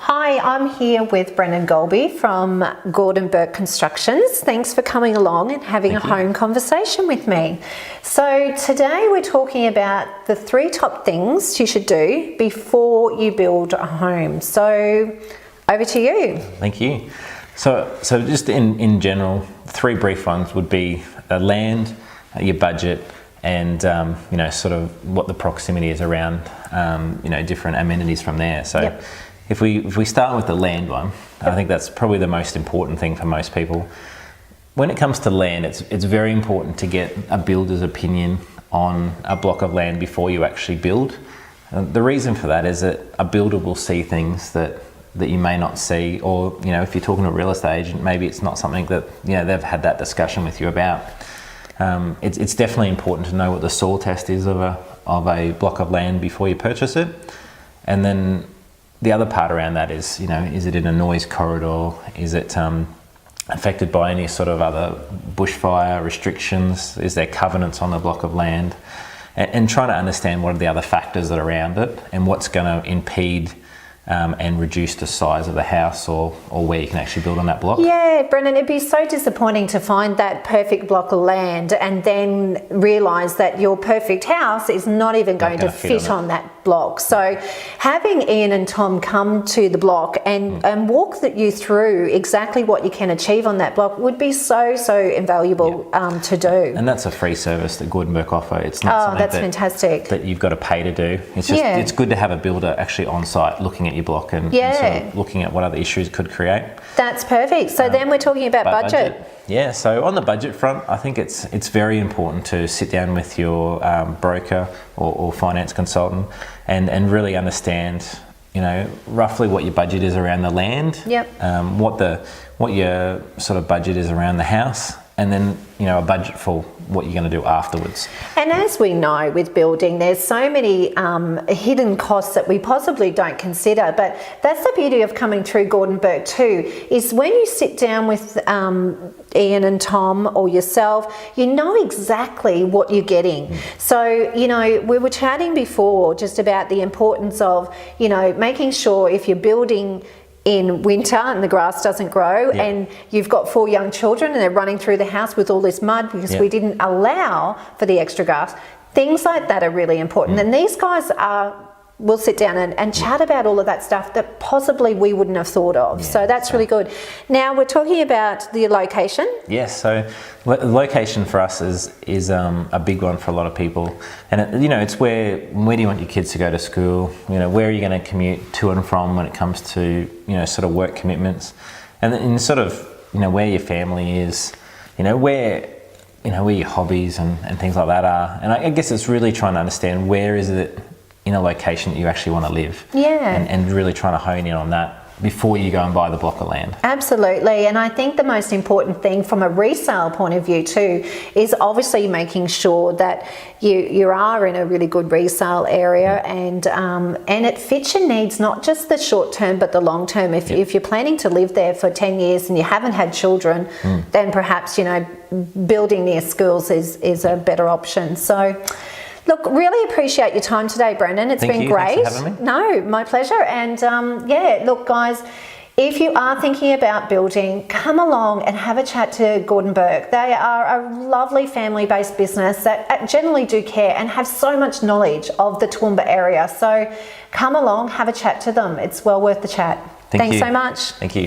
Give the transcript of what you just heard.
Hi, I'm here with Brendan Golby from Bourke Constructions. Thanks for coming along and having a home conversation with me. So today we're talking about the 3 top things you should do before you build a home. So over to you. Thank you. So just in general, 3 brief ones would be land, your budget, and sort of what the proximity is around different amenities from there. So if we start with the land one, I think that's probably the most important thing for most people. When it comes to land, it's very important to get a builder's opinion on a block of land before you actually build. The reason for that is that a builder will see things that you may not see, or if you're talking to a real estate agent, maybe it's not something that they've had that discussion with you about. It's definitely important to know what the soil test is of a block of land before you purchase it. And then the other part around that is it in a noise corridor? Is it affected by any sort of other bushfire restrictions? Is there covenants on the block of land? And trying to understand what are the other factors that are around it and what's going to impede and reduce the size of the house or where you can actually build on that block. Yeah, Brendan, it'd be so disappointing to find that perfect block of land and then realise that your perfect house is not even going to fit on that block. So having Ian and Tom come to the block and walk you through exactly what you can achieve on that block would be so invaluable to do. And that's a free service that Bourke offer. It's not something fantastic that you've got to pay to do. It's just it's good to have a builder actually on site looking at your block and sort of looking at what other issues it could create. That's perfect. So then we're talking about budget. Yeah, so on the budget front, I think it's very important to sit down with your broker or finance consultant and really understand roughly what your budget is around the land. What your sort of budget is around the house, and then a budget for what you're going to do afterwards. And as we know with building, there's so many hidden costs that we possibly don't consider, but that's the beauty of coming through Bourke too, is when you sit down with Ian and Tom or yourself, you know exactly what you're getting. So we were chatting before just about the importance of making sure if you're building in winter and the grass doesn't grow and you've got 4 young children and they're running through the house with all this mud because we didn't allow for the extra grass. Things like that are really important. And these guys will sit down and chat about all of that stuff that possibly we wouldn't have thought of. So that's really good. Now we're talking about the location. Yes, so location for us is a big one for a lot of people. And it's where do you want your kids to go to school? Where are you going to commute to and from when it comes to sort of work commitments, and then sort of where your family is, where your hobbies and things like that are. And I guess it's really trying to understand where is it in a location that you actually want to live. And really trying to hone in on that before you go and buy the block of land. Absolutely. And I think the most important thing from a resale point of view too is obviously making sure that you are in a really good resale area and it fits your needs, not just the short term but the long term. If you're planning to live there for 10 years and you haven't had children, then perhaps building near schools is a better option. So look, really appreciate your time today, Brendan. It's been great. Thanks for having me. No, my pleasure. And look, guys, if you are thinking about building, come along and have a chat to Bourke. They are a lovely family-based business that generally do care and have so much knowledge of the Toowoomba area. So come along, have a chat to them. It's well worth the chat. Thanks so much. Thank you.